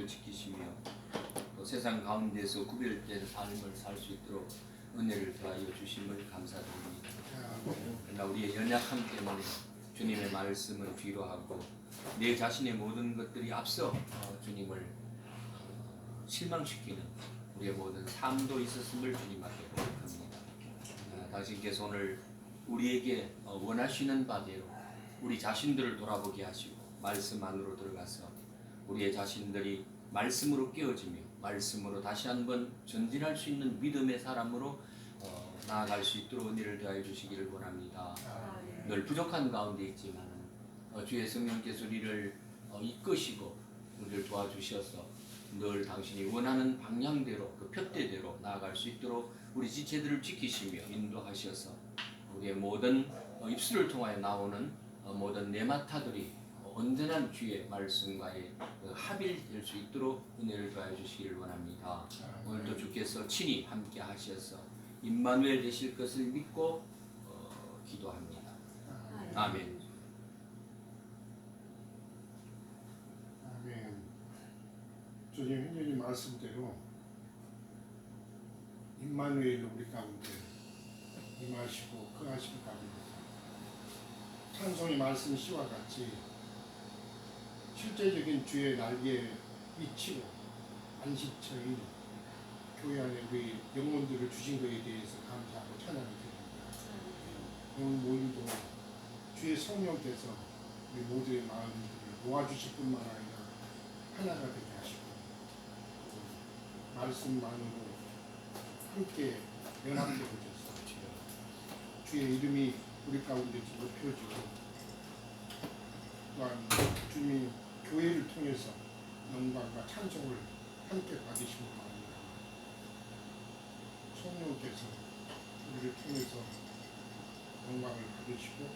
지키시며 또 세상 가운데서 구별된 삶을 살 수 있도록 은혜를 더하여 주심을 감사드립니다. 그러나 우리의 연약함 때문에 주님의 말씀을 뒤로 하고 내 자신의 모든 것들이 앞서 주님을 실망시키는 우리의 모든 삶도 있었음을 주님 앞에 고백합니다. 당신께서 오늘 우리에게 원하시는 바대로 우리 자신들을 돌아보게 하시고 말씀 안으로 들어가서 우리의 자신들이 말씀으로 깨어지며 말씀으로 다시 한번 전진할 수 있는 믿음의 사람으로 나아갈 수 있도록 은혜를 더하여 주시기를 원합니다. 늘 부족한 가운데 있지만 주의 성령께서 우리를 이끄시고 우리를 도와주셔서 늘 당신이 원하는 방향대로 그 푯대대로 나아갈 수 있도록 우리 지체들을 지키시며 인도하셔서 우리의 모든 입술을 통하여 나오는 모든 내마타들이 온전한 주의 말씀과의 합일될 수 있도록 은혜를 더하여 주시기를 원합니다. 오늘도 주께서 친히 함께 하셔서 임마누엘 되실 것을 믿고 기도합니다. 아멘. 아멘. 주님 현준이 말씀대로 임마누엘 우리 가운데 임하시고 거하실 가운데 찬송의 말씀 시와 같이 실제적인 주의 날개에 미치고 안식처인 교회 안에 우리 영혼들을 주신 것에 대해서 감사하고 찬양을 드립니다. 오늘 모임도 주의 성령께서 우리 모두의 마음들을 모아주실 뿐만 아니라 하나가 되게 하시고 말씀만으로 함께 연합되어져서 주의 이름이 우리 가운데 높여지고 또한 주님이 교회를 통해서 영광과 찬송을 함께 받으시고 바랍니다. 성령께서 우리를 통해서 영광을 받으시고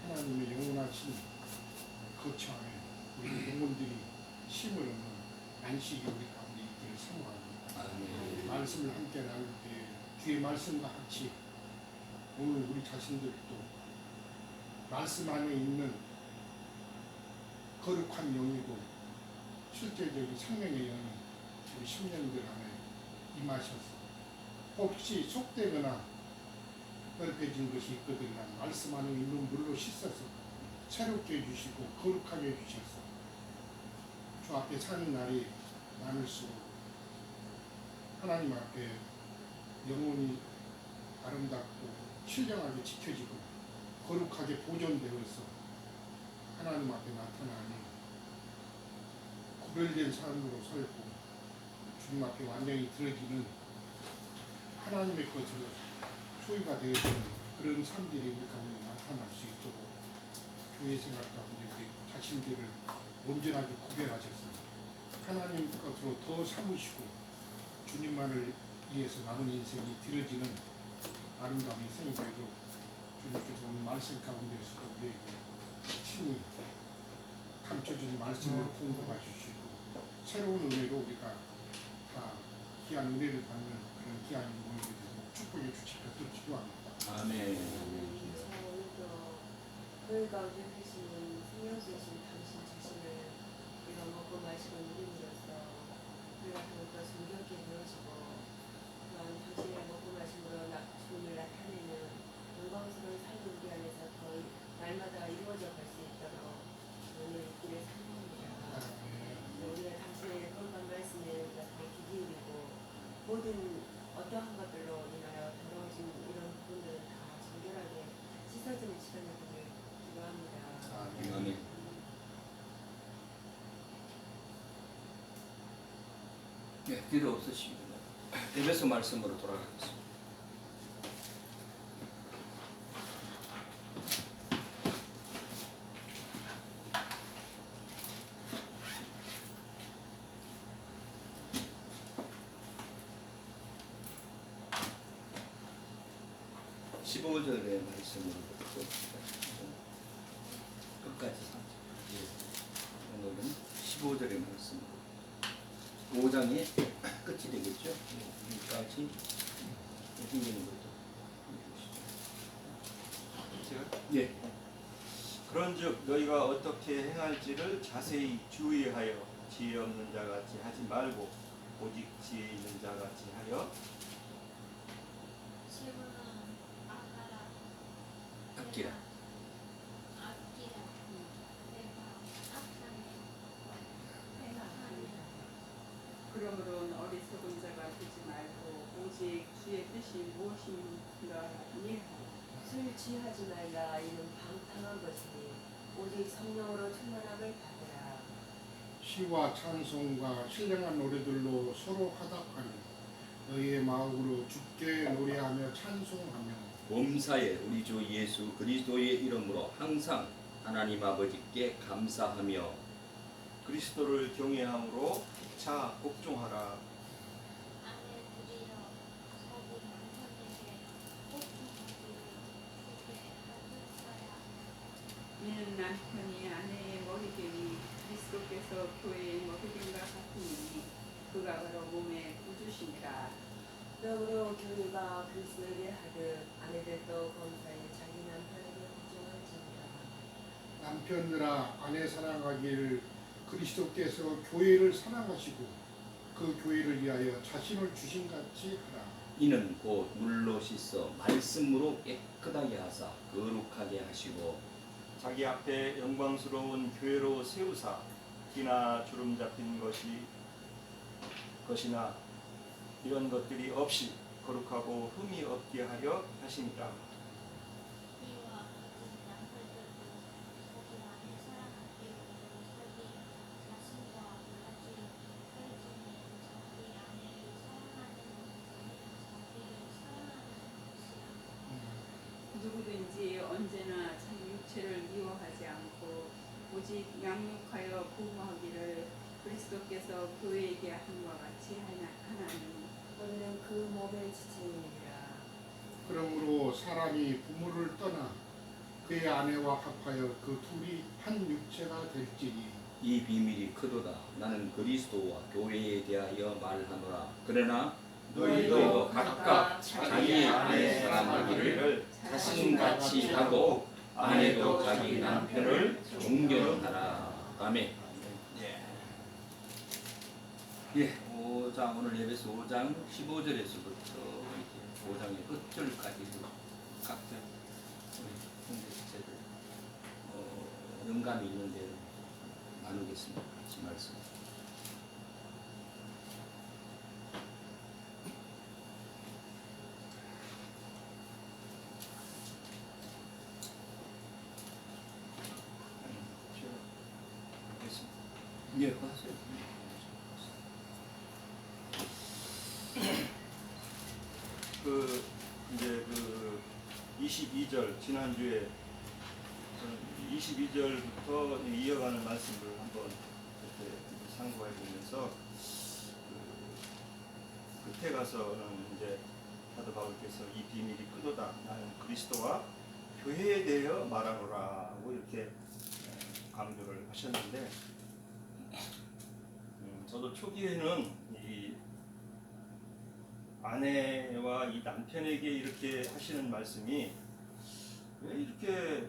하나님의 영원하신 거처 안에 우리 영혼들이 쉼을 얻는 안식이 우리 가운데 있기를 사모합니다. 말씀을 함께 나눌 때 주의 말씀과 같이 오늘 우리 자신들도 말씀 안에 있는 거룩한 영이고 실제적인 생명의 영이 우리 10년들 안에 임하셔서 혹시 속되거나 더럽혀진 것이 있거든요. 말씀 안에 있는 물로 씻어서 새롭게 해주시고 거룩하게 해주셔서 주 앞에 사는 날이 많을수록 하나님 앞에 영혼이 아름답고 신령하게 지켜지고 거룩하게 보존되어서 하나님 앞에 나타나니 구별된 삶으로 살고 주님 앞에 완전히 들어지는 하나님의 것으로 소유가 되어지는 그런 삶들이 우리 가운데 나타날 수 있도록 교회 생활 가운데 우리 자신들을 온전하게 구별하셔서 하나님 것으로 더 삼으시고 주님만을 위해서 남은 인생이 들어지는 아름다운 인생이 되도록 주님께서 오늘 말씀 가운데서 우리에게 친히 감춰주신 말씀으로 공급해 주시고 새로운 은혜로 우리가 다 귀한 은혜를 받는 그런 귀한 모임이 되도록 축복해 주실 것을 기도합니다. 아멘. 오늘도 교회 가운데 계시는 생명수신 당신 자신을 우리가 먹고 마시고 누림으로써 우리가 더욱더 존경케 되어지고 또한 당신의 먹고 마심으로 주님을 나타내는 영광스러운 삶이 우리 안에서 더 날마다 이루어져 갈 수 있도록 오늘 있기를 사모합니다. 우리가 당신의 건강 말씀에 우리가 더 귀 기울이고 모든 어떠한 것들로 인하여 더러워진 이런 부분들은 다 정결하게 씻어지는 시간을 보내 기도합니다. 아멘. 네, 필요 없으십니다. 에베소 말씀으로 돌아가겠습니다. (15절의) 말씀으로 끝까지 오늘은 15절의 말씀 5장의 끝이 되겠죠. 여기까지 생기는 것도 제가 예. 그런즉 너희가 어떻게 행할지를 자세히 주의하여 지혜 없는 자 같이 하지 말고 오직 지혜 있는 자 같이 하여 질문은 아까라 아끼라. 아끼라 내가 악하네 행하네 그러므로는 어리석은 자가 되지 말고 오직 주의 뜻이 무엇인가 이해하라. 술 취하지 말라. 이는 방탕한 것이니 오직 성령으로 충만함을 받으라. 시와 찬송과 신령한 노래들로 서로 화답하니 너희의 마음으로 주께 노래하며 찬송하며 범사에 우리 주 예수 그리스도의 이름으로 항상 하나님 아버지께 감사하며 그리스도를 경외함으로 자 복종하라. 아내들이여 자기 남편에게 복종하기를 주게 하였어야 이는 남편이 아내의 머리됨이 그리스도께서 교회의 머리됨과 같으니 그가 바로 몸의 구주시니라. 그러므로 교회가 그리스도에게 하듯 아내들도 범사에 자기 남편에게 복종할지니라. 남편들아 아내 사랑하기를 그리스도께서 교회를 사랑하시고 그 교회를 위하여 자신을 주신같이 하라. 이는 곧 물로 씻어 말씀으로 깨끗하게 하사 거룩하게 하시고 자기 앞에 영광스러운 교회로 세우사 기나 주름 잡힌 것이나 이런 것들이 없이 거룩하고 흠이 없게 하려 하십니다. 이와 같은 남편들도 자기 아내 사랑하기를 자기 자신과 같이 혈중에 자기 아내를 사랑하는 자기를 사랑하는 것이라. 누구든지 언제나 자기 육체를 미워하지 않고 오직 양육하여 보호하기를 그리스도께서 교회에게 함과 같이 하나니 너희는 그 몸의 지체이니라. 그러므로 사람이 부모를 떠나 그의 아내와 합하여 그 둘이 한 육체가 될지니 이 비밀이 크도다. 나는 그리스도와 교회에 대하여 말하노라. 그러나 너희도 각각 자기 아내 사랑하기를 자신같이 하고 아내도 자기 남편을 존경하라. 아멘. 예, 5장 오늘 예배서 5장 15절에서부터 5장의 끝절까지 각들 형제들 영감이 있는 대로 나누겠습니다. 같이 말씀. 예, 하세요. 이제 22절 지난주에 22절부터 이어가는 말씀을 한번 이렇게 상고해 보면서 끝에 가서는 이제 사도 바울께서 이 비밀이 크도다. 나는 그리스도와 교회에 대하여 말하노라고 이렇게 강조를 하셨는데 저도 초기에는 이 아내와 이 남편에게 이렇게 하시는 말씀이 왜 이렇게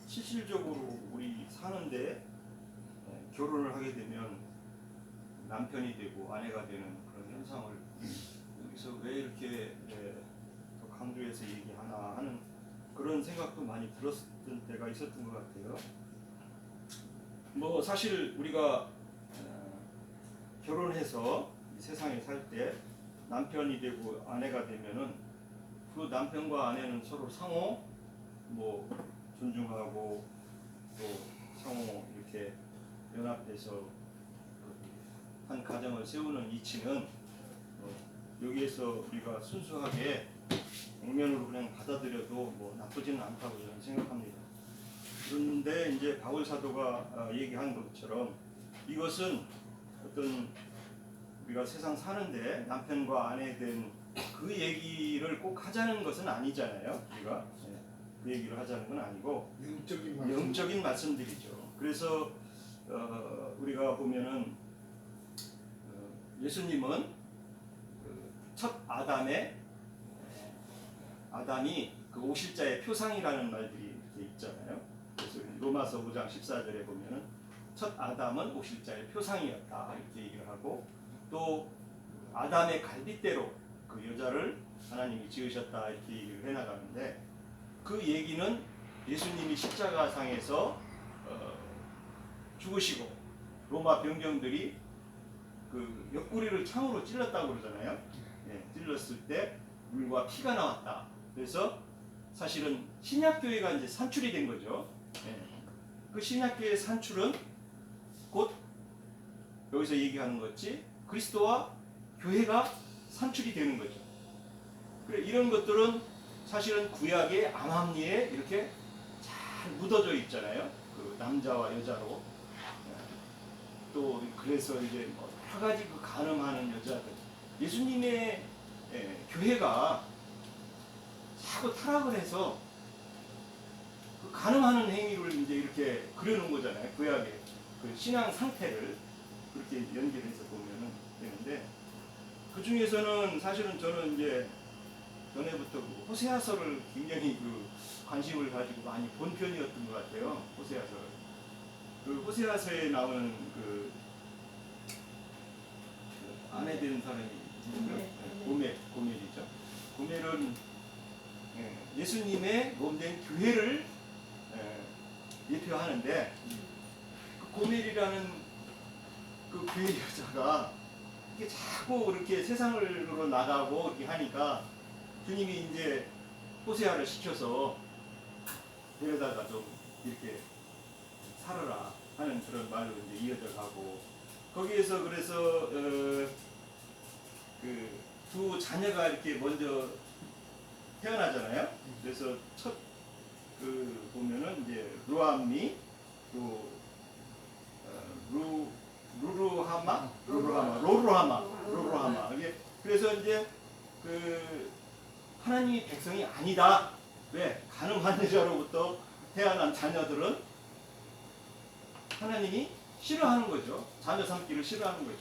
실질적으로 우리 사는데 결혼을 하게 되면 남편이 되고 아내가 되는 그런 현상을 여기서 왜 이렇게 더 강조해서 얘기하나 하는 그런 생각도 많이 들었던 때가 있었던 것 같아요. 뭐 사실 우리가 결혼해서 이 세상에 살 때 남편이 되고 아내가 되면은 그 남편과 아내는 서로 상호 뭐 존중하고 또 상호 이렇게 연합해서 한 가정을 세우는 이치는 여기에서 우리가 순수하게 액면으로 그냥 받아들여도 뭐 나쁘지는 않다고 저는 생각합니다. 그런데 이제 바울 사도가 얘기한 것처럼 이것은 어떤 우리가 세상 사는데 남편과 아내 된 그 얘기를 꼭 하자는 것은 아니잖아요. 우리가 그 얘기를 하자는 건 아니고 영적인 말씀들이죠. 그래서 우리가 보면은 예수님은 첫 아담이 그 오실자의 표상이라는 말들이 이렇게 있잖아요. 그래서 로마서 5장 14절에 보면은 첫 아담은 옥실자의 표상이었다 이렇게 얘기를 하고, 또 아담의 갈빗대로 그 여자를 하나님이 지으셨다 이렇게 얘기를 해나가는데, 그 얘기는 예수님이 십자가상에서 죽으시고 로마 병정들이 그 옆구리를 창으로 찔렀다고 그러잖아요. 예, 찔렀을 때 물과 피가 나왔다. 그래서 사실은 신약교회가 이제 산출이 된 거죠. 예. 그 신약교회의 산출은 곧 여기서 얘기하는 것이 그리스도와 교회가 산출이 되는 거죠. 그래, 이런 것들은 사실은 구약의 암암리에 이렇게 잘 묻어져 있잖아요. 그 남자와 여자로. 또 그래서 이제 뭐 여러 가지 그 간음하는 여자들, 예수님의 교회가 자꾸 타락을 해서 그 간음하는 행위를 이제 이렇게 그려놓은 거잖아요. 구약의 그 신앙 상태를 그렇게 연결해서 보면은 되는데, 그 중에서는 사실은 저는 이제 전에부터 그 호세아서를 굉장히 그 관심을 가지고 많이 본 편이었던 것 같아요. 호세아서를. 그 호세아서에 나오는 그 아내 되는 사람이 고멜이죠. 고멜은 예수님의 몸된 교회를 예표하는데, 그 고멜이라는 그 교회 여자가 이게 자꾸 이렇게 세상으로 나가고 이렇게 하니까 주님이 이제 호세아를 시켜서 데려다가 좀 이렇게 살아라 하는 그런 말로 이제 이어져 가고, 거기에서 그래서 그 두 자녀가 이렇게 먼저 태어나잖아요. 그래서 첫 그 보면은 이제 루암미, 또 로루하마. 이게 그래서 이제 그 하나님의 백성이 아니다. 왜? 간음한 여자로부터 태어난 자녀들은 하나님이 싫어하는 거죠. 자녀 삼기를 싫어하는 거죠.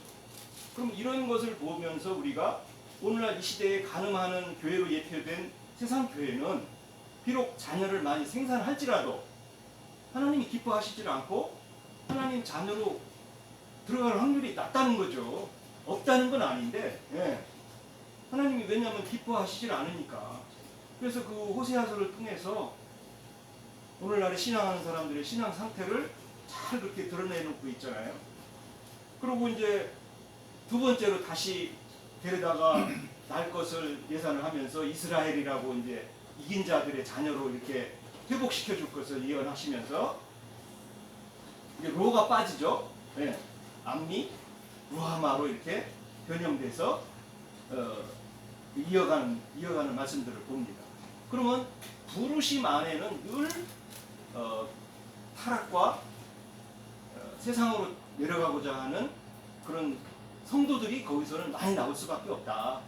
그럼 이런 것을 보면서 우리가 오늘날 이 시대에 간음하는 교회로 예표된 세상 교회는 비록 자녀를 많이 생산할지라도 하나님이 기뻐하시질 않고 하나님 자녀로 들어갈 확률이 낮다는 거죠. 없다는 건 아닌데, 예. 하나님이 왜냐하면 기뻐하시질 않으니까. 그래서 그 호세아서를 통해서 오늘날의 신앙하는 사람들의 신앙 상태를 잘 그렇게 드러내놓고 있잖아요. 그리고 이제 두 번째로 다시 데려다가 날 것을 예산을 하면서 이스라엘이라고 이제 이긴 자들의 자녀로 이렇게 회복시켜 줄 것을 예언하시면서 이제 로가 빠지죠. 네. 암미, 루하마로 이렇게 변형돼서 이어가는 말씀들을 봅니다. 그러면 부르심 안에는 늘 타락과 세상으로 내려가고자 하는 그런 성도들이 거기서는 많이 나올 수밖에 없다.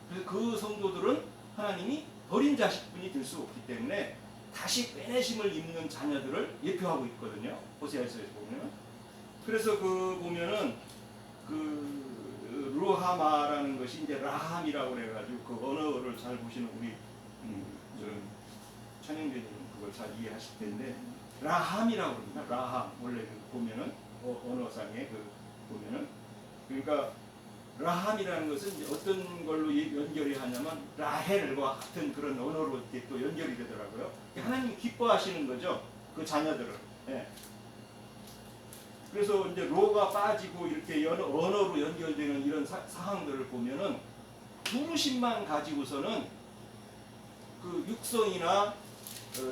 그래서 그 성도들은 하나님이 버린 자식분이 될 수 없기 때문에 다시 빼내심을 입는 자녀들을 예표하고 있거든요. 호세아서에서 보면. 그래서 그 보면은 그 루하마라는 것이 이제 라함이라고 그래가지고 그 언어를 잘 보시는 우리 천영대님 그걸 잘 이해하실 텐데, 라함이라고 그럽니다. 라함 원래 보면은 언어상에 그 보면은, 그러니까 라함이라는 것은 이제 어떤 걸로 연결이 하냐면 라헬과 같은 그런 언어로 이렇게 또 연결이 되더라고요. 하나님이 기뻐하시는 거죠, 그 자녀들을. 예. 그래서 이제 로가 빠지고 이렇게 언어로 연결되는 이런 사항들을 보면은 부르심만 가지고서는 그 육성이나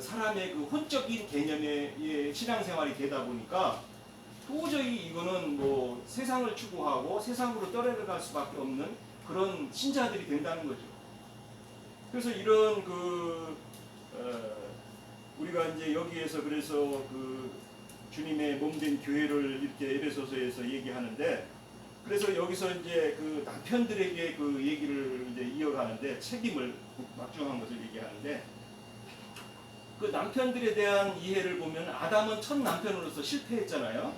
사람의 그 혼적인 개념의 신앙생활이 되다 보니까 도저히 이거는 뭐 세상을 추구하고 세상으로 떨어져갈 수밖에 없는 그런 신자들이 된다는 거죠. 그래서 이런 우리가 이제 여기에서 그래서 그 주님의 몸된 교회를 이렇게 에베소서에서 얘기하는데, 그래서 여기서 이제 그 남편들에게 그 얘기를 이제 이어가는데 책임을 막중한 것을 얘기하는데, 그 남편들에 대한 이해를 보면 아담은 첫 남편으로서 실패했잖아요.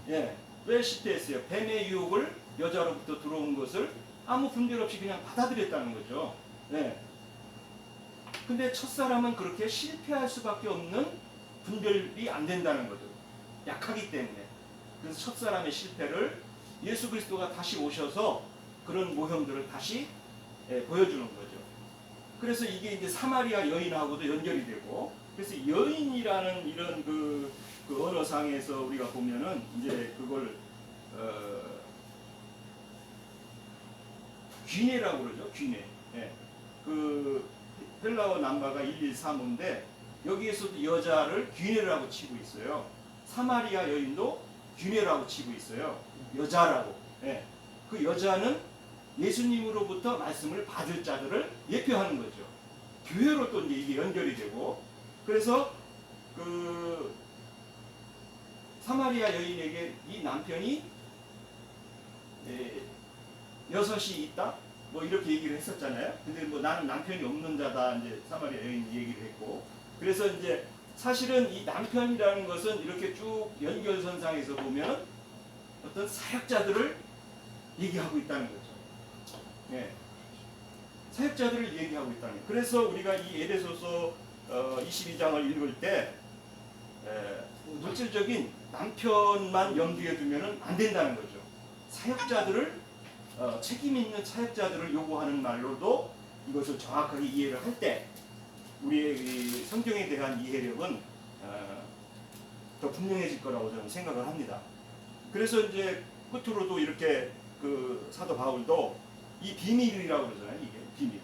예, 왜 실패했어요? 뱀의 유혹을 여자로부터 들어온 것을 아무 분별 없이 그냥 받아들였다는 거죠. 예. 근데 첫사람은 그렇게 실패할 수밖에 없는 분별이 안 된다는 거죠. 약하기 때문에. 그래서 첫사람의 실패를 예수 그리스도가 다시 오셔서 그런 모형들을 다시 보여주는 거죠. 그래서 이게 이제 사마리아 여인하고도 연결이 되고, 그래서 여인이라는 이런 그 언어상에서 우리가 보면은 이제 그걸 귀네라고 그러죠. 귀네. 예. 그 헬라어 남바가 113호인데 여기에서도 여자를 귀네라고 치고 있어요. 사마리아 여인도 귀네라고 치고 있어요. 여자라고. 예. 그 여자는 예수님으로부터 말씀을 받을 자들을 예표하는 거죠. 교회로 또 이제 이게 연결이 되고, 그래서 그 사마리아 여인에게 이 남편이 여섯이 있다? 뭐 이렇게 얘기를 했었잖아요. 근데 뭐 나는 남편이 없는 자다, 이제 사마리아 여인이 얘기를 했고, 그래서 이제 사실은 이 남편이라는 것은 이렇게 쭉 연결선상에서 보면 어떤 사역자들을 얘기하고 있다는 거죠. 네. 사역자들을 얘기하고 있다는 거예요. 그래서 우리가 이 에베소서 22장을 읽을 때 물질적인 남편만 염두에 두면 안 된다는 거죠. 사역자들을 책임 있는 사역자들을 요구하는 말로도 이것을 정확하게 이해를 할 때 우리의 이 성경에 대한 이해력은 더 분명해질 거라고 저는 생각을 합니다. 그래서 이제 끝으로도 이렇게 그 사도 바울도 이 비밀이라고 그러잖아요. 이게 비밀.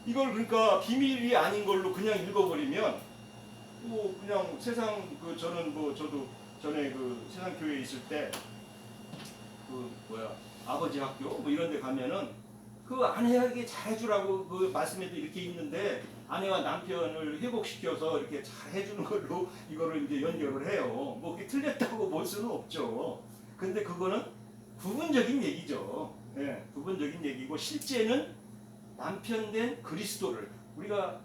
이걸 그러니까 비밀이 아닌 걸로 그냥 읽어버리면 뭐 그냥 세상 저는 뭐 저도 전에 그 세상 교회에 있을 때 그 아버지 학교 뭐 이런 데 가면은 그 아내에게 잘해주라고 그 말씀에도 이렇게 있는데 아내와 남편을 회복시켜서 이렇게 잘해주는 걸로 이거를 이제 연결을 해요. 뭐 그게 틀렸다고 볼 수는 없죠. 근데 그거는 부분적인 얘기죠. 예, 부분적인 얘기고 실제는 남편 된 그리스도를 우리가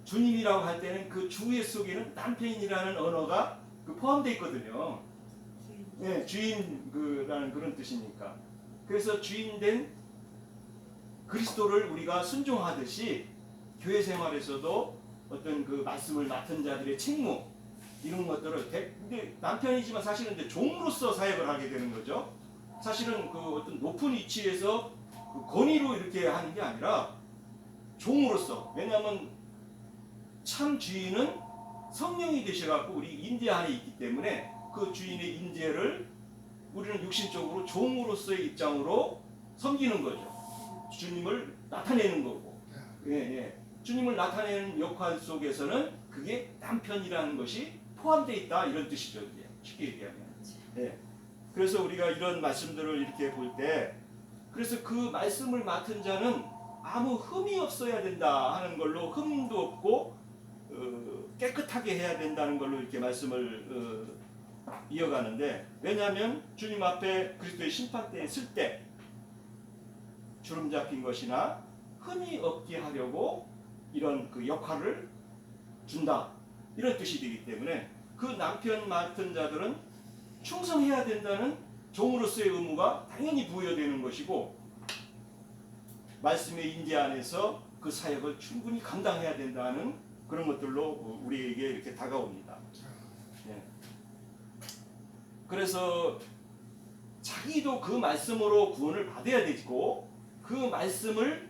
주님이라고 할 때는 그 주의 속에는 남편이라는 언어가 포함되어 있거든요. 예, 주인라는 그런 뜻이니까. 그래서 주인된 그리스도를 우리가 순종하듯이 교회 생활에서도 어떤 그 말씀을 맡은 자들의 책무 이런 것들을 근데 남편이지만 사실은 이제 종으로서 사역을 하게 되는 거죠. 사실은 그 어떤 높은 위치에서 그 권위로 이렇게 하는 게 아니라 종으로서. 왜냐하면 참 주인은 성령이 되셔갖고 우리 임재 안에 있기 때문에 그 주인의 임재를 우리는 육신적으로 종으로서의 입장으로 섬기는 거죠. 주님을 나타내는 거고. 예. 주님을 나타내는 역할 속에서는 그게 남편이라는 것이 포함되어 있다 이런 뜻이죠. 이제 쉽게 얘기하면. 예. 그래서 우리가 이런 말씀들을 이렇게 볼 때 그래서 그 말씀을 맡은 자는 아무 흠이 없어야 된다 하는 걸로 흠도 없고 깨끗하게 해야 된다는 걸로 이렇게 말씀을 이어가는데 왜냐하면 주님 앞에 그리스도의 심판대에 설 때 주름 잡힌 것이나 흠이 없게 하려고 이런 그 역할을 준다 이런 뜻이 되기 때문에 그 남편 맡은 자들은 충성해야 된다는 종으로서의 의무가 당연히 부여되는 것이고 말씀의 임재 안에서 그 사역을 충분히 감당해야 된다는 그런 것들로 우리에게 이렇게 다가옵니다. 네. 그래서 자기도 그 말씀으로 구원을 받아야 되고 그 말씀을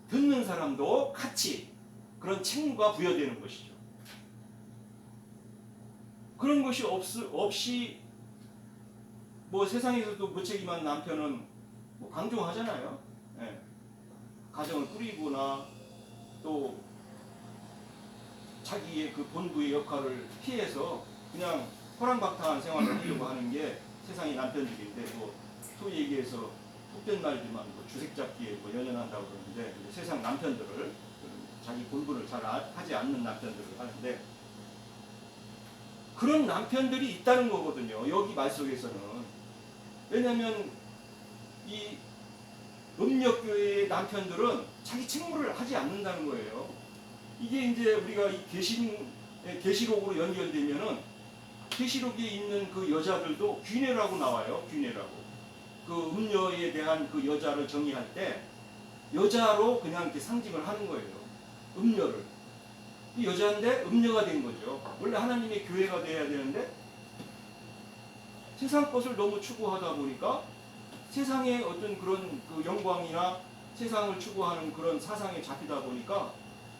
듣는 사람도 같이 그런 책무가 부여되는 것이죠. 그런 것이 없이 뭐 세상에서도 무책임한 남편은 뭐 강조하잖아요. 예. 가정을 꾸리거나 또 자기의 그 본부의 역할을 피해서 그냥 호랑박탈한 생활을 하려고 하는 게 세상의 남편들인데 뭐 소위 얘기해서 속된 말이지만 뭐 주색잡기에 뭐 연연한다고 그러는데 세상 남편들을 자기 본분을 잘 하지 않는 남편들을 하는데 그런 남편들이 있다는 거거든요. 여기 말 속에서는. 왜냐하면 이 음력교회의 남편들은 자기 책무를 하지 않는다는 거예요. 이게 이제 우리가 이 계시록으로 연결되면은 계시록에 있는 그 여자들도 귀내라고 나와요. 귀내라고. 그 음녀에 대한 그 여자를 정의할 때 여자로 그냥 이렇게 상징을 하는 거예요. 음녀를. 이 여자인데 음녀가 된 거죠. 원래 하나님의 교회가 돼야 되는데 세상 것을 너무 추구하다 보니까 세상의 어떤 그런 그 영광이나 세상을 추구하는 그런 사상에 잡히다 보니까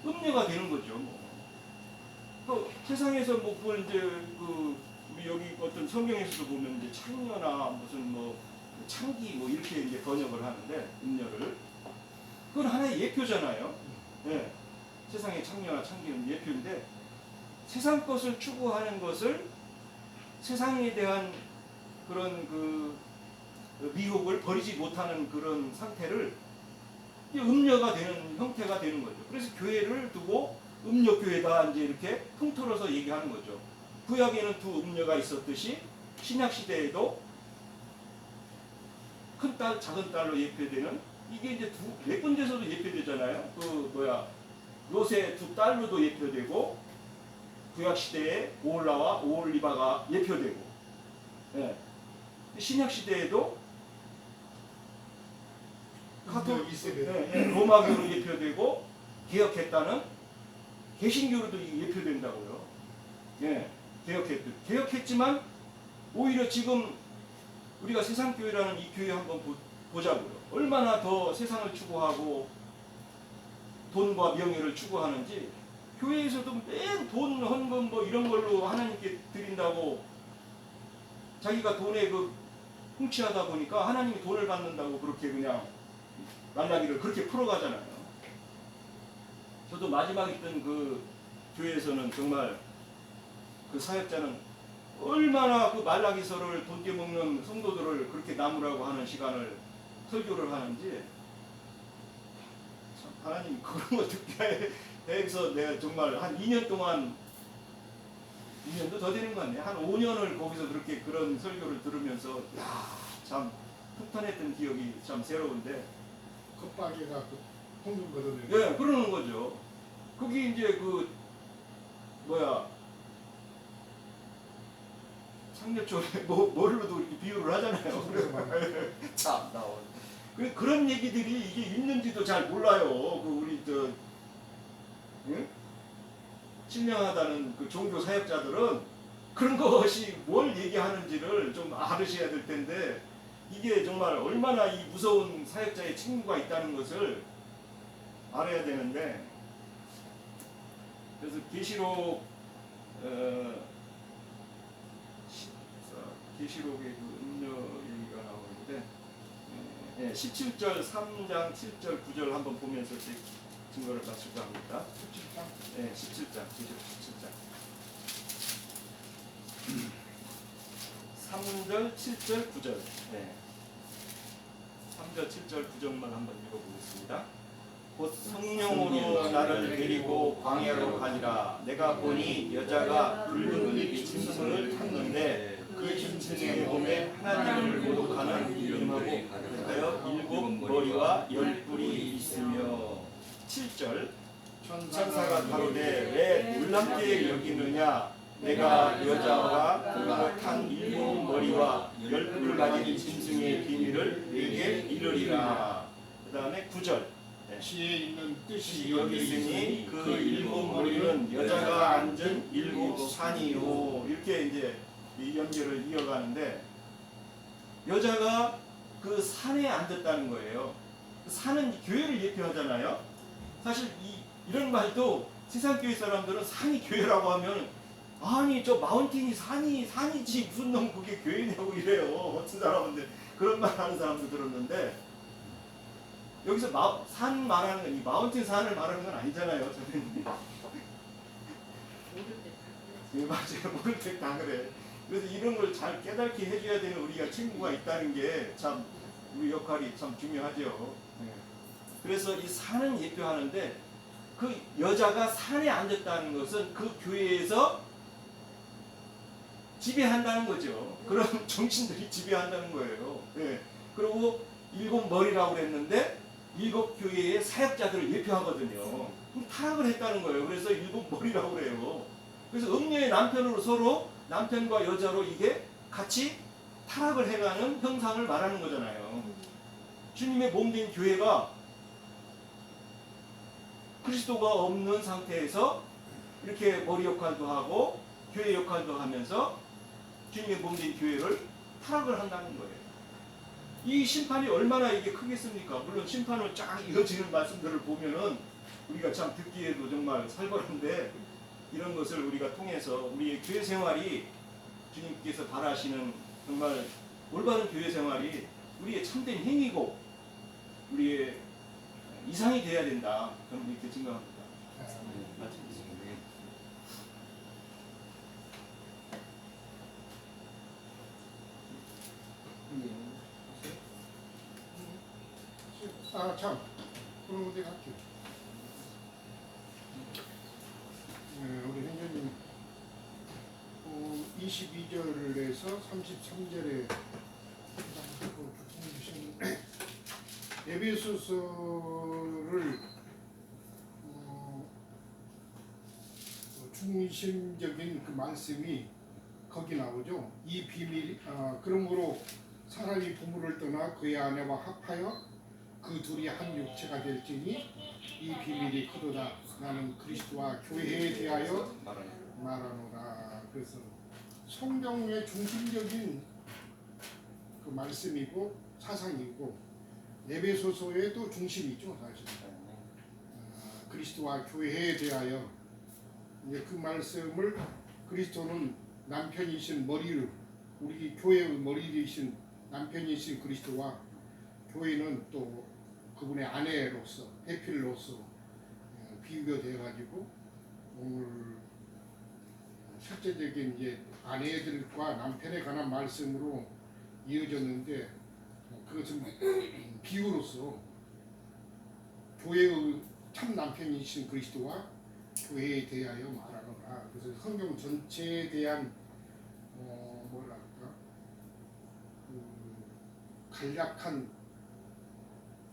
음녀가 되는 거죠. 또 세상에서 뭐 그걸 이제 그 우리 여기 어떤 성경에서도 보면 이제 창녀나 무슨 뭐 창기 뭐 이렇게 이제 번역을 하는데 음녀를 그건 하나의 예표잖아요. 네. 세상의 창녀나 창기는 예표인데 세상 것을 추구하는 것을 세상에 대한 그런 그 미혹을 버리지 못하는 그런 상태를 음녀가 되는 형태가 되는 거죠. 그래서 교회를 두고 음녀 교회다 이제 이렇게 통틀어서 얘기하는 거죠. 구약에는 두 음녀가 있었듯이 신약 시대에도 큰 딸, 작은 딸로 예표되는 이게 이제 네 군데서도 예표되잖아요. 그 뭐야 요새 두 딸로도 예표되고 구약 시대에 오홀라와 오홀리바가 예표되고, 예. 신약 시대에도 로마교로 예표되고 개혁했다는 개신교로도 예표된다고요. 예, 개혁했지만 오히려 지금 우리가 세상교회라는 이 교회 한번 보자고요. 얼마나 더 세상을 추구하고 돈과 명예를 추구하는지 교회에서도 맨 돈, 헌금 뭐 이런 걸로 하나님께 드린다고 자기가 돈에 그 훔치하다 보니까 하나님이 돈을 받는다고 그렇게 그냥 말라기를 그렇게 풀어가잖아요. 저도 마지막 있던 그 교회에서는 정말 그 사역자는 얼마나 그 말라기서를 돈 떼먹는 성도들을 그렇게 나무라고 하는 시간을 설교를 하는지 참 하나님 그런 거 듣게 해서 내가 정말 한 2년 동안 2년도 더 되는 거 같네. 한 5년을 거기서 그렇게 그런 설교를 들으면서 참 폭탄했던 기억이 참 새로운데 컵박이가 그 홍금 걷어내. 예, 그러는 거죠. 거기 이제 그 뭐야 상여초에 뭘로도 이렇게 비유를 하잖아요. 참 나온 그런 얘기들이 이게 있는지도 잘 몰라요. 그 우리 저 응? 신령하다는 그 종교 사역자들은 그런 것이 뭘 얘기하는지를 좀 알으셔야 될 텐데 이게 정말 얼마나 이 무서운 사역자의 친구가 있다는 것을 알아야 되는데 그래서 계시록 계시록의 그 음료 얘기가 나오는데 17절 3장 7절 9절 한번 보면서 증거를 맞추자 합니다. 17장? 네, 17장. 계시록 17장. 3절, 7절, 9절. 네. 3절, 7절, 9절만 한번 읽어보겠습니다. 곧 성령으로 나를 데리고 광야로 가니라. 내가 보니 여자가 붉은 잎 짐승을 탔는데 그 짐승의 몸에 하나님을 모독하는 이름하고 하여 7 머리와 10 뿔이 있으며 7절 천사가 가로되 왜 놀랍게 여기느냐 내가 여자가 그가 탄 7 머리와 10 뿔 가진 짐승의 비밀을 내게 이르리라. 그 다음에 9절 지혜 있는 뜻이 여기 있으니 그 7 머리는 여자가 앉은 7 산이요. 이렇게 이제 이 연결을 이어가는데 여자가 그 산에 앉았다는 거예요. 산은 교회를 예표하잖아요. 사실 이런 말도 세상교회 사람들은 산이 교회라고 하면 아니 저 마운틴이 산이지 무슨 놈 그게 교회냐고 이래요. 어떤 사람인데 그런 말 하는 사람도 들었는데 여기서 산 말하는 건 이 마운틴 산을 말하는 건 아니잖아요. 저는 네, 맞아요. 모를 때 다 그래. 그래서 이런 걸 잘 깨닫게 해줘야 되는 우리가 친구가 있다는 게 참 우리 역할이 참 중요하죠. 네. 그래서 이 산은 예표하는데 그 여자가 산에 앉았다는 것은 그 교회에서 지배한다는 거죠. 그런 정신들이 지배한다는 거예요. 네. 그리고 7 머리라고 그랬는데 7 교회의 사역자들을 예표하거든요. 타락을 했다는 거예요. 그래서 7 머리라고 그래요. 그래서 음녀의 남편으로 서로 남편과 여자로 이게 같이 타락을 해가는 형상을 말하는 거잖아요. 주님의 몸된 교회가 그리스도가 없는 상태에서 이렇게 머리 역할도 하고 교회 역할도 하면서 주님의 몸된 교회를 타락을 한다는 거예요. 이 심판이 얼마나 이게 크겠습니까? 물론 심판을 쫙 이어지는 말씀들을 보면은 우리가 참 듣기에도 정말 살벌한데, 이런 것을 우리가 통해서 우리의 교회 생활이 주님께서 바라시는 정말 올바른 교회 생활이 우리의 참된 행위고 우리의 이상이 돼야 된다. 저는 이렇게 생각합니다. 아, 참. 그럼 내가 할게요. 우리 행전님 22절에서 33절에 에베소서를 중심적인 그 말씀이 거기 나오죠. 이 비밀, 그러므로 사람이 부모를 떠나 그의 아내와 합하여 그 둘이 한 육체가 될지니 이 비밀이 크도다. 나는 그리스도와 교회에 대하여 말하노라. 그래서 성경의 중심적인 그 말씀이고 사상이고 에베소서의 또 중심이죠, 사실. 그리스도와 교회에 대하여 이제 그 말씀을 그리스도는 남편이신 머리를, 우리 교회의 머리이신 남편이신 그리스도와 교회는 또 그분의 아내로서 해필로서 비유가 되어가지고 오늘 실제적인 이제 아내들과 남편에 관한 말씀으로 이어졌는데, 그것은 비유로서 교회의 참 남편이신 그리스도와 교회에 대하여 말하노라. 그래서 성경 전체에 대한 뭐랄까 간략한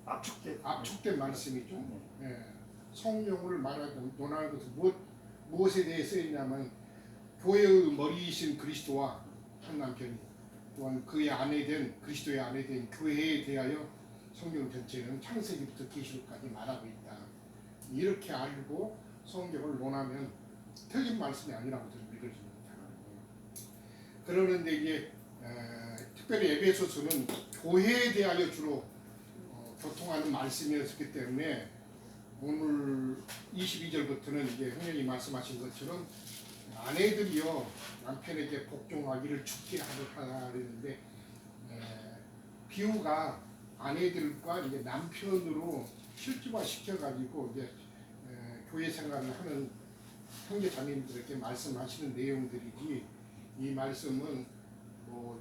압축된 말씀이죠. 예. 성령을 말하는 논하는 것은 무엇에 대해 쓰였냐면 교회의 머리이신 그리스도와 한 남편이 또한 그의 아내 된 그리스도의 아내 된 교회에 대하여 성경 전체는 창세기부터 계시록까지 말하고 있다. 이렇게 알고 성경을 논하면 틀린 말씀이 아니라고 저는 믿어집니다. 그러는데 이제 특별히 에베소서는 교회에 대하여 주로 교통하는 말씀이었기 때문에 오늘 22절부터는 이제 형님이 말씀하신 것처럼 아내들이요 남편에게 복종하기를 죽게 하라 그랬는데, 비유가 아내들과 이제 남편으로 실제화 시켜가지고 이제 교회 생활을 하는 형제 자매님들에게 말씀하시는 내용들이지, 이 말씀은 뭐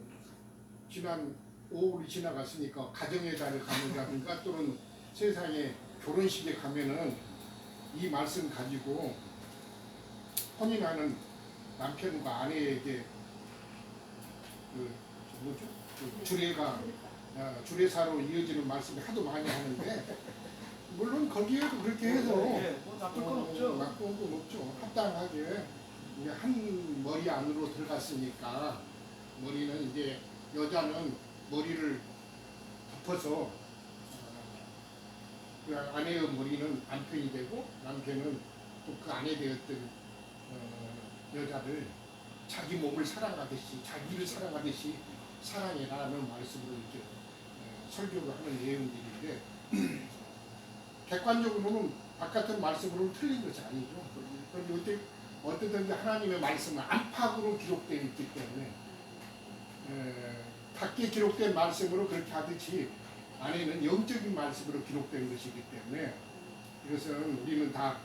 지난 5월이 지나갔으니까 가정의 달을 가는다든가 또는 세상에 결혼식에 가면은 이 말씀 가지고 혼인하는 남편과 아내에게 그 뭐죠? 그 주례사로 이어지는 말씀이 하도 많이 하는데, 물론 거기에도 그렇게 해서 나쁠 건 없죠. 나쁜 건 없죠. 합당하게 이제 한 머리 안으로 들어갔으니까, 머리는 이제 여자는 머리를 덮어서 그 아내의 머리는 남편이 되고, 남편은 또 그 아내 되었던 여자를 자기 몸을 사랑하듯이, 자기를 사랑하듯이 사랑해라는 말씀으로 이렇게 설교를 하는 내용들인데, 객관적으로는 바깥의 말씀으로는 틀린 것이 아니죠. 그런데 어쨌든 하나님의 말씀은 안팎으로 기록되어 있기 때문에 밖에 기록된 말씀으로 그렇게 하듯이 안에는 영적인 말씀으로 기록된 것이기 때문에, 이것은 우리는 다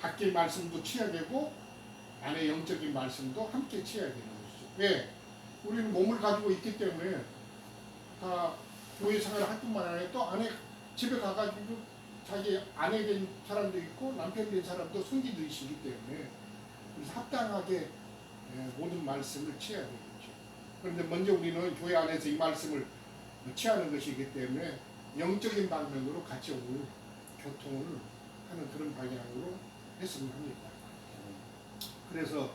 밖의 말씀도 취해야 되고 안에 영적인 말씀도 함께 취해야 되는 것이죠. 왜? 우리는 몸을 가지고 있기 때문에 다 교회 생활을 할 뿐만 아니라 또 안에 집에 가가지고 자기 아내 된 사람도 있고 남편 된 사람도 성기들이시기 때문에, 그래서 합당하게 모든 말씀을 취해야 되겠죠. 그런데 먼저 우리는 교회 안에서 이 말씀을 취하는 것이기 때문에 영적인 방면으로 같이 오늘 교통을 하는 그런 방향으로 했으면 합니다. 그래서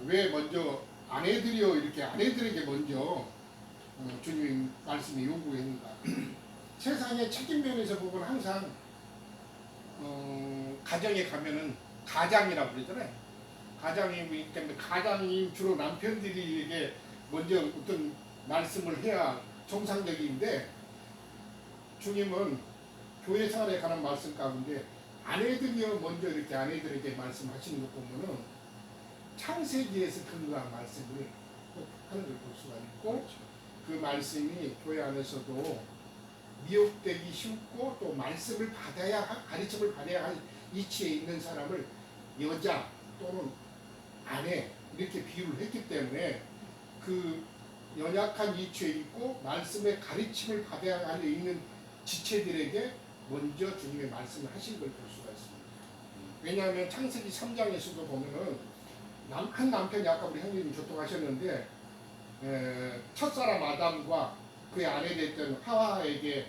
왜 먼저 아내들이요 이렇게 아내들에게 먼저 주님 말씀이 요구했는가? 세상의 책임 면에서 보면 항상 가정에 가면은 가장이라고 그러잖아요. 가장이기 때문에 가장이 주로 남편들이 이게 먼저 어떤 말씀을 해야 정상적인데 주님은 교회 생활에 관한 말씀 가운데 아내들이요 먼저 이렇게 아내들에게 말씀하시는 것 보면은 창세기에서 근거한 말씀을 꼭 하는 걸 볼 수가 있고 그 말씀이 교회 안에서도 미혹되기 쉽고 또 말씀을 받아야 가르침을 받아야 할 위치에 있는 사람을 여자 또는 아내 이렇게 비유를 했기 때문에 그 연약한 위치에 있고 말씀의 가르침을 받아야 할 있는 지체들에게 먼저 주님의 말씀을 하신 걸 볼 수가 있습니다. 왜냐하면 창세기 3장에서도 보면은 한 남편이 아까 우리 형님이 교통하셨는데 첫사람 아담과 그의 아내 됐던 하와에게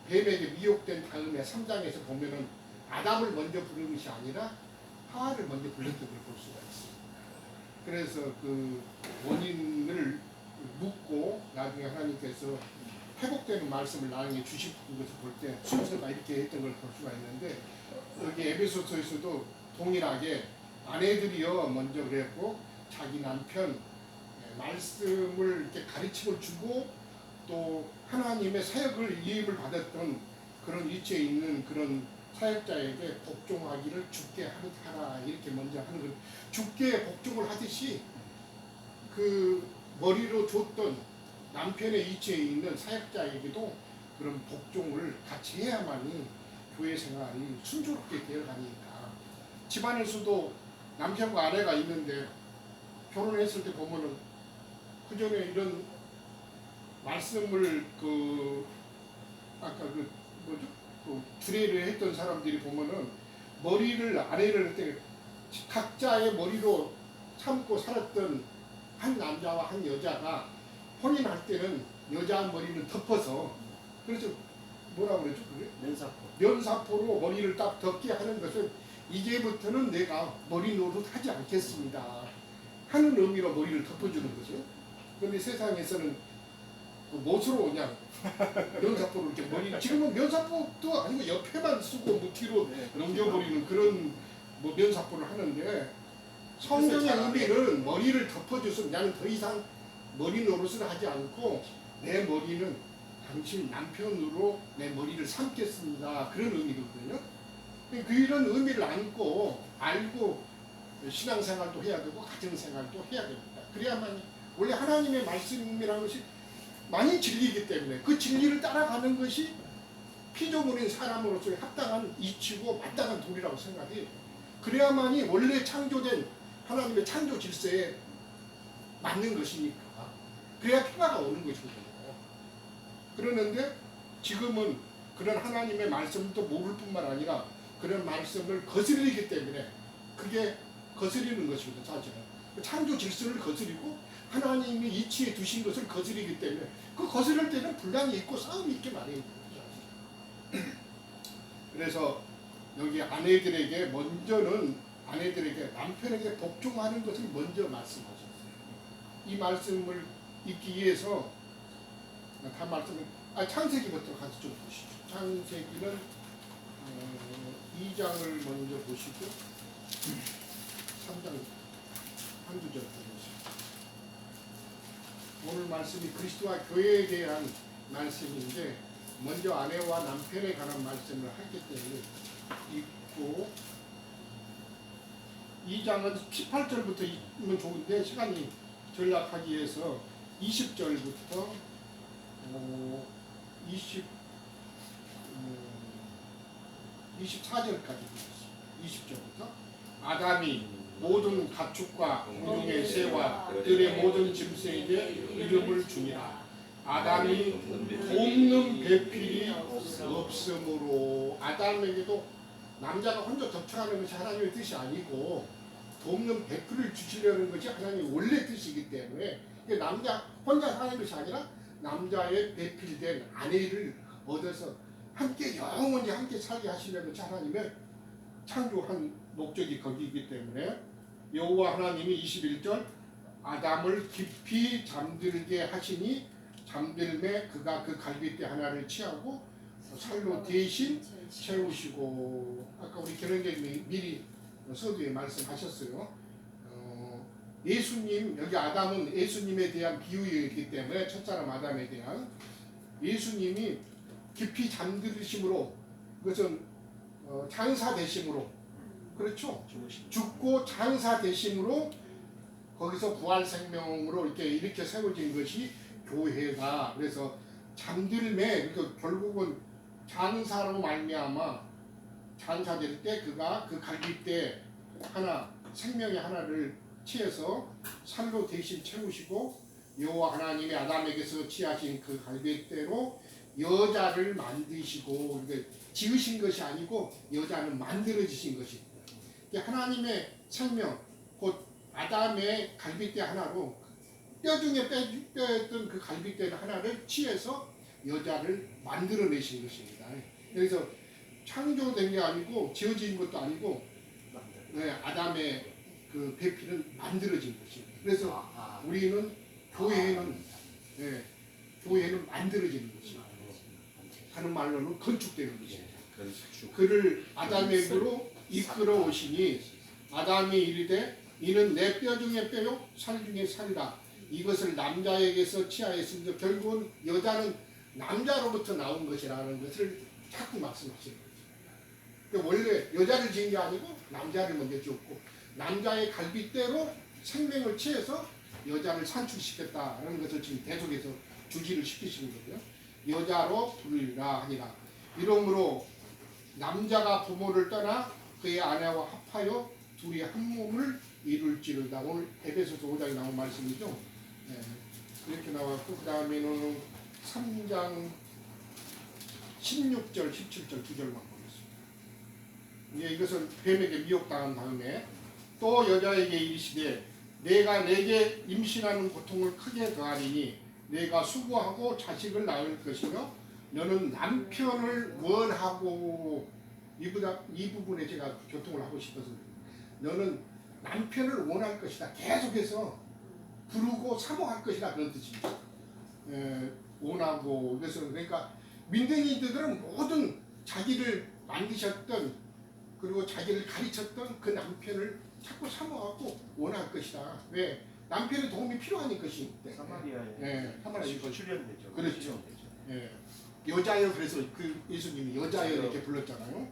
뱀에게 미혹된 다음에 3장에서 보면은 아담을 먼저 부른 것이 아니라 하와를 먼저 불렀던 걸 볼 수가 있습니다. 그래서 그 원인을 묻고 나중에 하나님께서 회복되는 말씀을 나에게 주신 것을 볼 때 순서가 이렇게 했던 걸 볼 수가 있는데 여기 에베소서에서도 동일하게 아내들이요 먼저 그랬고 자기 남편 말씀을 이렇게 가르침을 주고 또 하나님의 사역을 이임을 받았던 그런 위치에 있는 그런 사역자에게 복종하기를 주께 하라 이렇게 먼저 하는 걸 주께 복종을 하듯이 그 머리로 줬던 남편의 위치에 있는 사역자에게도 그런 복종을 같이 해야만이 교회 생활이 순조롭게 되어가니까 집안에서도 남편과 아내가 있는데 결혼했을 때 보면은 그 전에 이런 말씀을 그 아까 그 뭐죠 그 주례를 했던 사람들이 보면은 머리를 아내를 할 때 각자의 머리로 참고 살았던 한 남자와 한 여자가 혼인할 때는 여자 머리는 덮어서 그래서 뭐라 그러죠 그게? 면사포로 머리를 딱 덮게 하는 것은 이제부터는 내가 머리 노릇 하지 않겠습니다 하는 의미로 머리를 덮어주는 거죠. 그런데 세상에서는 그 못으로 그냥 면사포로 이렇게 머리 지금은 면사포도 아니고 옆에만 쓰고 뭐 뒤로 넘겨버리는 그런 뭐 면사포를 하는데 성경의 의미는 머리를 덮어줘서 나는 더 이상 머리 노릇을 하지 않고 내 머리는 당신 남편으로 내 머리를 삼겠습니다. 그런 의미거든요. 그런 의미를 알고 신앙생활도 해야 되고 가정생활도 해야 됩니다. 그래야만 원래 하나님의 말씀이라는 것이 많이 진리이기 때문에 그 진리를 따라가는 것이 피조물인 사람으로서의 합당한 이치고 마땅한 도리라고 생각해요. 그래야만이 원래 창조된 하나님의 창조 질서에 맞는 것이니까 그래야 평화가 오는 것이거든요. 그러는데 지금은 그런 하나님의 말씀도 모를 뿐만 아니라 그런 말씀을 거스르기 때문에 그게 거스리는 것이거든요. 사실은 창조 질서를 거스리고 하나님이 이치에 두신 것을 거스리기 때문에 그 거스를 때는 분란이 있고 싸움이 있게 마련이 됩니다. 그래서 여기 아내들에게 먼저는 아내들에게 남편에게 복종하는 것을 먼저 말씀하셨어요. 이 말씀을 읽기 위해서 다 말씀을 창세기부터 같이 좀 보시죠. 창세기는 2장을 먼저 보시고 3장 한두 절 보시죠. 오늘 말씀이 그리스도와 교회에 대한 말씀인데 먼저 아내와 남편에 관한 말씀을 하기 때문에 읽고 2장은 18절부터 읽으면 좋은데 시간이 전락하기 위해서 20절부터 24절까지 보겠습니다. 20절부터 아담이 모든 가축과 공중의 새와 들의 모든 짐승에게 이름을 주니라. 아담이 돕는 배필이 없으므로 아담에게도 남자가 혼자 덮쳐가는 것이 하나님의 뜻이 아니고 돕는 배필을 주시려는 것이 하나님의 원래 뜻이기 때문에 남자 혼자 사는 것이 아니라 남자의 배필된 아내를 얻어서 함께 영원히 함께 살게 하시려는 것이 하나님의 창조한 목적이 거기이기 때문에 여호와 하나님이 21절 아담을 깊이 잠들게 하시니 잠들매 그가 그 갈빗대 하나를 취하고 살로 대신 채우시고 아까 우리 결혼적인 미리 서두에 말씀하셨어요. 예수님, 여기 아담은 예수님에 대한 비유이기 때문에 첫사람 아담에 대한 예수님이 깊이 잠들으심으로, 그것은 장사 되심으로, 그렇죠? 죽고 장사 되심으로 거기서 부활 생명으로 이렇게 세워진 것이 교회가. 그래서 잠들매, 그러니까 결국은 장사로 말미암아 장사될 때 그가 그 갈빗대 하나, 생명의 하나를 취해서 살로 대신 채우시고 여호와 하나님이 아담에게서 취하신 그 갈빗대로 여자를 만드시고, 그러니까 지으신 것이 아니고 여자는 만들어지신 것입니다. 하나님의 생명, 곧 아담의 갈빗대 하나로 뼈 중에 뼈였던 그 갈빗대 하나를 취해서 여자를 만들어내신 것입니다. 그래서 창조된 게 아니고 지어진 것도 아니고 아담의 그 배필은 만들어진 것입니다. 그래서 우리는 교회는 만들어지는 것입니다. 하는 말로는 건축되는 것입니다. 그를 아담에게로 이끌어 오시니 아담이 이르되 이는 내 뼈 중에 뼈요 살 중에 살이라. 이것을 남자에게서 취하였으므로 결국은 여자는 남자로부터 나온 것이라는 것을 자꾸 말씀하시는 거죠. 그러니까 원래 여자를 지은 게 아니고 남자를 먼저 지었고 남자의 갈빗대로 생명을 취해서 여자를 산출시켰다는 것을 지금 계속해서 주지를 시키시는 거고요. 여자로 부르리라 하니라. 이러므로 남자가 부모를 떠나 그의 아내와 합하여 둘이 한 몸을 이룰지로다. 오늘 에베소서 5장에 나온 말씀이죠. 이렇게 나왔고 그 다음에는 3장 16절, 17절 두 절만 보겠습니다. 이것은 뱀에게 미혹당한 다음에 또 여자에게 이르시되 내가 내게 임신하는 고통을 크게 더하리니 내가 수고하고 자식을 낳을 것이며 너는 남편을 원하고, 이 부분에 제가 교통을 하고 싶어서 너는 남편을 원할 것이다. 계속해서 부르고 사모할 것이다. 그런 뜻입니다. 원하고. 그래서 그러니까 민둥이들은 모든 자기를 만드셨던 그리고 자기를 가르쳤던 그 남편을 자꾸 사모하고 원할 것이다. 왜? 남편의 도움이 필요한 것이기 때문에. 사마리아에 사마리아에 출연되죠. 그렇죠. 여자여, 그래서 그 예수님이 여자여 이렇게 불렀잖아요.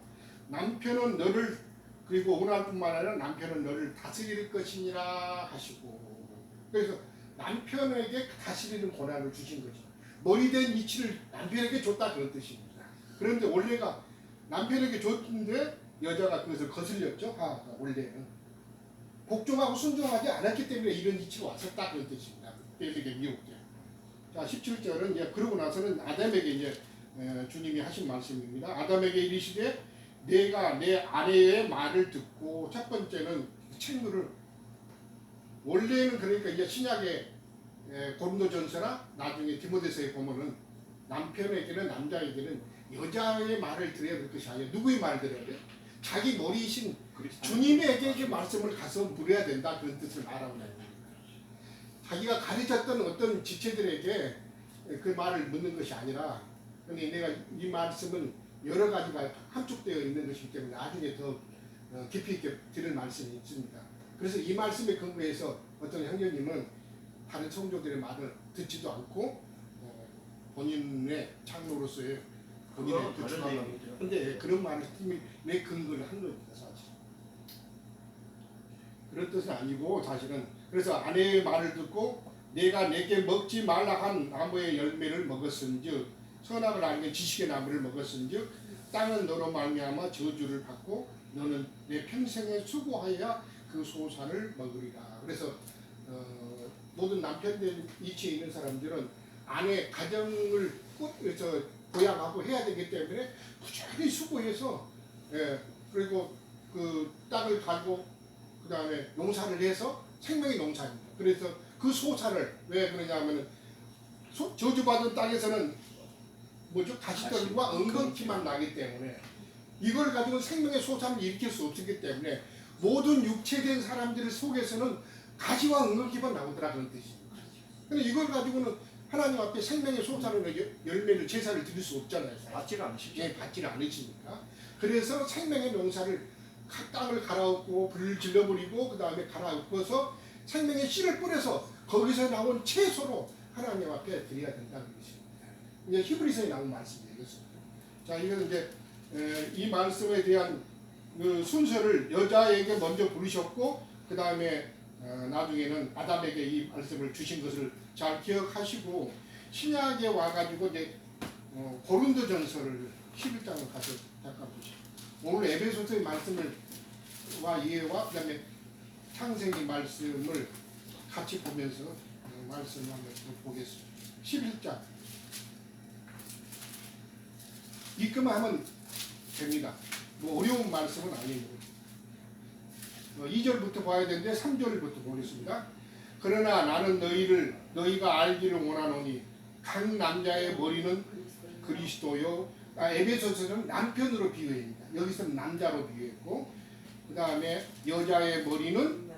남편은 너를, 그리고 원할 뿐만 아니라 남편은 너를 다스릴 것이니라 하시고, 그래서 남편에게 다스리는 권한을 주신 거죠. 머리된 이치를 남편에게 줬다 그런 뜻입니다. 그런데 원래가 남편에게 줬는데 여자가 그것을 거슬렸죠. 원래는 복종하고 순종하지 않았기 때문에 이런 이치로 왔었다 그런 뜻입니다. 뱀에게 미혹돼. 자 17절은 이제 그러고 나서는 아담에게 이제 주님이 하신 말씀입니다. 아담에게 이르시되 내가 내 아내의 말을 듣고, 첫 번째는 친구를, 원래는 그러니까 이제 신약의 고린도전서나 나중에 디모데서에 보면은 남편에게는, 남자에게는 여자의 말을 들어야 될 것이 아니라 누구의 말을 들어야 돼? 자기 머리이신 주님에게 말씀을 가서 물어야 된다 그런 뜻을 말하고 있는 겁니다. 자기가 가르쳤던 어떤 지체들에게 그 말을 묻는 것이 아니라, 근데 내가 이 말씀은 여러 가지가 함축되어 있는 것이기 때문에 나중에 더 깊이 있게 들을 말씀이 있습니다. 그래서 이 말씀에 근거해서 어떤 형제님은 다른 성도들의 말을 듣지도 않고 본인의 장로로서의 본인의 부추함을, 근데 그런 말을 왜 근거를 한 겁니다. 사실 그런 뜻은 아니고 사실은. 그래서 아내의 말을 듣고 내가 내게 먹지 말라 한 나무의 열매를 먹었은즉 선악을 알면 지식의 나무를 먹었은즉 땅은 너로 말미암아 저주를 받고 너는 내 평생에 수고하여야 그 소산을 먹으리라. 그래서 모든 남편들 이치에 있는 사람들은 아내 가정을 그래서 보양하고 해야 되기 때문에 꾸준히 수고해서 그리고 그 땅을 갈고 그 다음에 농사를 해서 생명의 농사입니다. 그래서 그 소산을 왜 그러냐면은 저주받은 땅에서는 가시떨과 엉겅퀴만 나기 때문에 이걸 가지고 생명의 소산을 일으킬 수 없기 때문에 모든 육체된 사람들 속에서는 가시와 엉겅퀴만 나오더라 그런 뜻입니다. 근데 이걸 가지고는 하나님 앞에 생명의 소산을 열매를 제사를 드릴 수 없잖아요. 받지를 않으시죠. 받지를 않으시니까. 그래서 생명의 농사를 땅을 갈아엎고 불을 질러버리고 그 다음에 갈아엎어서 생명의 씨를 뿌려서 거기서 나온 채소로 하나님 앞에 드려야 된다는 것입니다. 이제 히브리서에 나온 말씀이에요. 자, 이건 이제 이 말씀에 대한 그 순서를 여자에게 먼저 부르셨고 그 다음에 나중에는 아담에게 이 말씀을 주신 것을 잘 기억하시고 신약에 와가지고 이제 고린도전서를 11장을 가서 잠깐 보시죠. 오늘 에베소서의 말씀을 와 이해와 그 다음에 창세기 말씀을 같이 보면서 말씀을 한번 보겠습니다. 11장 입금하면 됩니다. 뭐 어려운 말씀은 아니고 2절부터 봐야 되는데 3절부터 보겠습니다. 그러나 나는 너희가 알기를 원하노니 각 남자의 머리는 그리스도요. 에베소서는 남편으로 비유합니다. 여기서는 남자로 비유했고 그 다음에 여자의 머리는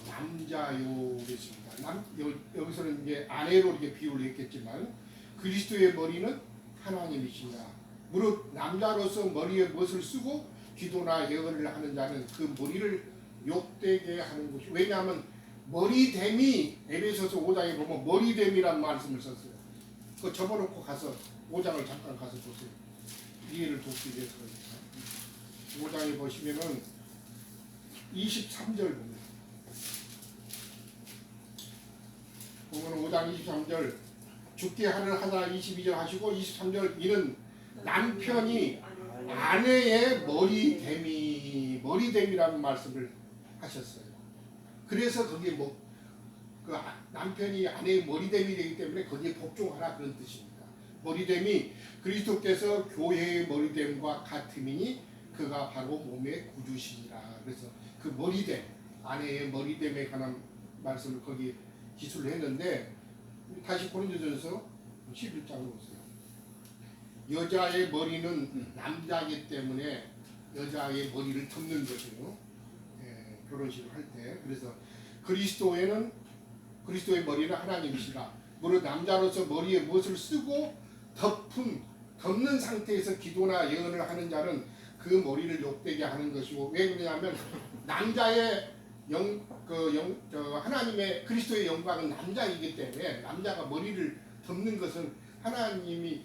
남자요 그랬습니다. 여기서는 이제 아내로 이렇게 비유를 했겠지만 그리스도의 머리는 하나님이시라. 무릇 남자로서 머리에 무엇을 쓰고 기도나 예언을 하는 자는 그 머리를 욕되게 하는 것이 왜냐하면 머리됨이 에베소서 5장에 보면 머리됨이란 말씀을 썼어요. 그거 접어놓고 가서 5장을 잠깐 가서 보세요. 이해를 돕기 위해서 5장에 보시면은 23절 보면 5장 23절 죽게 하는 하나 22절 하시고 23절 이는 남편이 아내의 머리됨이라는 말씀을 하셨어요. 그래서 거기에 그 남편이 아내의 머리됨이 되기 때문에 거기에 복종하라 그런 뜻입니다. 머리됨이 그리스도께서 교회의 머리됨과 같음이니 그가 바로 몸의 구주시니라. 그래서 그 머리됨, 아내의 머리됨에 관한 말씀을 거기 기술을 했는데 다시 고린도전서 11장으로 보세요. 여자의 머리는 남자이기 때문에 여자의 머리를 덮는 것이요. 결혼식을 할 때. 그래서 그리스도의 머리는 하나님이시라. 무릇 남자로서 머리에 무엇을 쓰고 덮는 상태에서 기도나 예언을 하는 자는 그 머리를 욕되게 하는 것이고 왜 그러냐면 남자의 하나님의 그리스도의 영광은 남자이기 때문에 남자가 머리를 덮는 것은 하나님이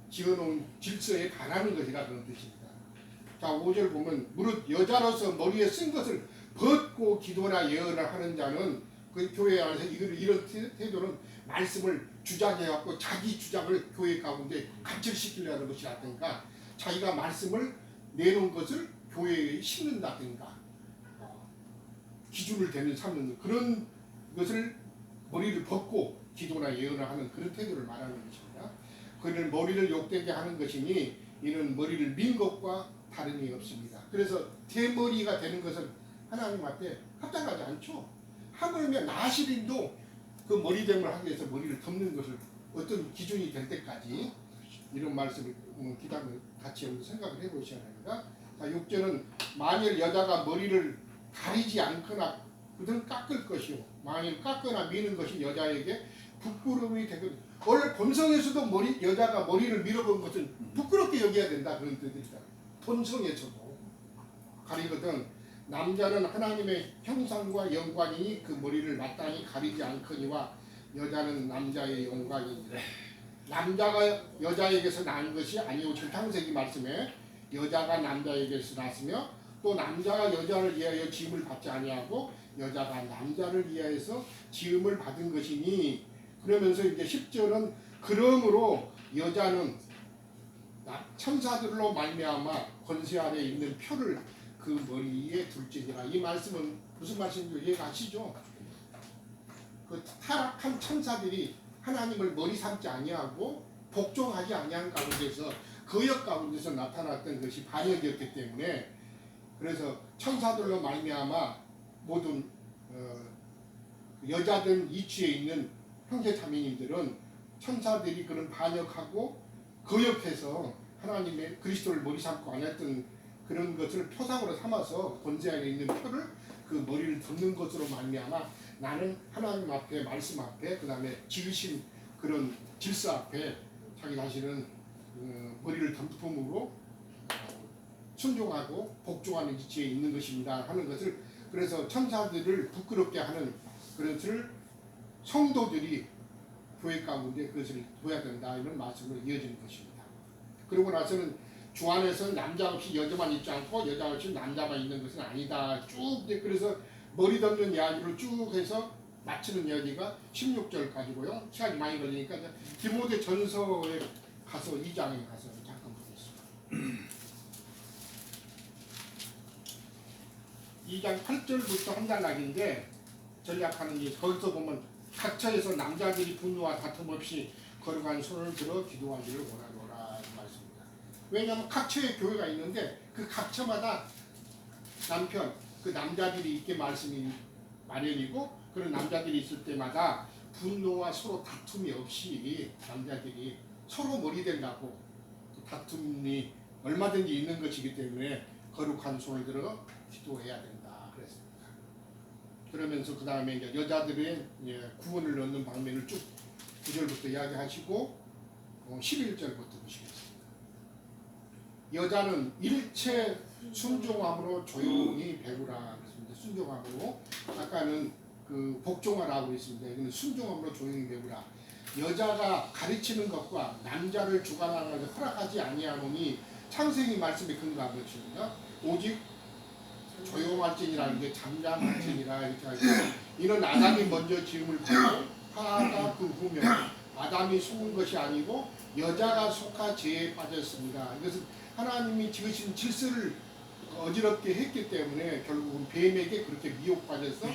지어놓은 질서에 반하는 것이라 그런 뜻입니다. 자 5절 보면 무릇 여자로서 머리에 쓴 것을 벗고 기도나 예언을 하는 자는 그 교회 안에서 이런 태도는 말씀을 주장해갖고 자기 주장을 교회 가운데 관철시키려는 것이라든가 자기가 말씀을 내놓은 것을 교회에 심는다든가 기준을 삼는 그런 것을 머리를 벗고 기도나 예언을 하는 그런 태도를 말하는 것입니다. 그는 머리를 욕되게 하는 것이니 이는 머리를 민 것과 다름이 없습니다. 그래서 대머리가 되는 것은 하나님 앞에 합당하지 않죠. 하물며 나시린도 그 머리됨을 하기 위해서 머리를 덮는 것을 어떤 기준이 될 때까지 이런 말씀을 기다려 같이 한번 생각을 해보셔야 합니다. 자 6절은 만일 여자가 머리를 가리지 않거나 그들은 깎을 것이요 만일 깎거나 미는 것이 여자에게 부끄러움이 되거든. 원래 본성에서도 여자가 머리를 밀어본 것은 부끄럽게 여겨야 된다 그런 뜻입니다. 본성에서도 가리거든. 남자는 하나님의 형상과 영광이니 그 머리를 마땅히 가리지 않거니와 여자는 남자의 영광이니라. 남자가 여자에게서 난 것이 아니오. 창세기 말씀에 여자가 남자에게서 났으며 또 남자가 여자를 위하여 지음을 받지 아니하고 여자가 남자를 위하여서 지음을 받은 것이니 그러면서 이제 10절은 그러므로 여자는 천사들로 말미암아 권세 아래 있는 표를 그 머리에 둘지니라. 이 말씀은 무슨 말씀인지 이해가시죠? 그 타락한 천사들이 하나님을 머리 삼지 아니하고 복종하지 아니한 가운데서 거역 가운데서 나타났던 것이 반역이었기 때문에 그래서 천사들로 말미암아 모든 여자든 이치에 있는 형제자매님들은 천사들이 그런 반역하고 거역해서 하나님의 그리스도를 머리 삼고 아니했던 그런 것을 표상으로 삼아서 권세 안에 있는 표를 그 머리를 덮는 것으로 말미암아 나는 하나님 앞에 말씀 앞에 그 다음에 지으신 그런 질서 앞에 자기 자신은 머리를 덮음으로 순종하고 복종하는 위치에 있는 것입니다 하는 것을 그래서 천사들을 부끄럽게 하는 그것을 성도들이 교회 가운데 그것을 둬야 된다 이런 말씀으로 이어지는 것입니다. 그러고 나서는 주 안에서 남자 없이 여자만 있지 않고 여자 없이 남자만 있는 것은 아니다. 쭉 그래서 머리 덮는 이야기를 쭉 해서 마치는 이야기가 16절까지고요. 시간이 많이 걸리니까 디모데 전서에 가서 2장에 가서 잠깐 보겠습니다. 2장 8절부터 한 단락인데 전략하는 게 거기서 보면 각처에서 남자들이 분노와 다툼 없이 거룩한 손을 들어 기도하기를 원하노라 말씀입니다. 왜냐하면 각처에 교회가 있는데 그 각처마다 남편, 그 남자들이 있게 말씀이 마련이고 그런 남자들이 있을 때마다 분노와 서로 다툼이 없이 남자들이 서로 머리된다고 다툼이 얼마든지 있는 것이기 때문에 거룩한 손을 들어 기도해야 된다 그랬습니다. 그러면서 그 다음에 이제 여자들의 구원을 얻는 방면을 쭉 9절부터 이야기하시고 11절부터 보시겠습니다. 여자는 일체 순종함으로 조용히 배우라 그랬습니다. 순종함으로 아까는 그 복종하라고 했습니다. 이거는 순종함으로 조용히 배우라. 여자가 가르치는 것과 남자를 주관하는 것을 허락하지 아니하노니 창세기 말씀에 근거한 것입니다. 오직 조용할지니라 이게 잠잠할지니라 이렇게 하고 이는 아담이 먼저 지음을 받고 하나가 그 후면 아담이 속은 것이 아니고 여자가 속하 죄에 빠졌습니다. 이것은 하나님이 지으신 질서를 어지럽게 했기 때문에 결국은 뱀에게 그렇게 미혹받아서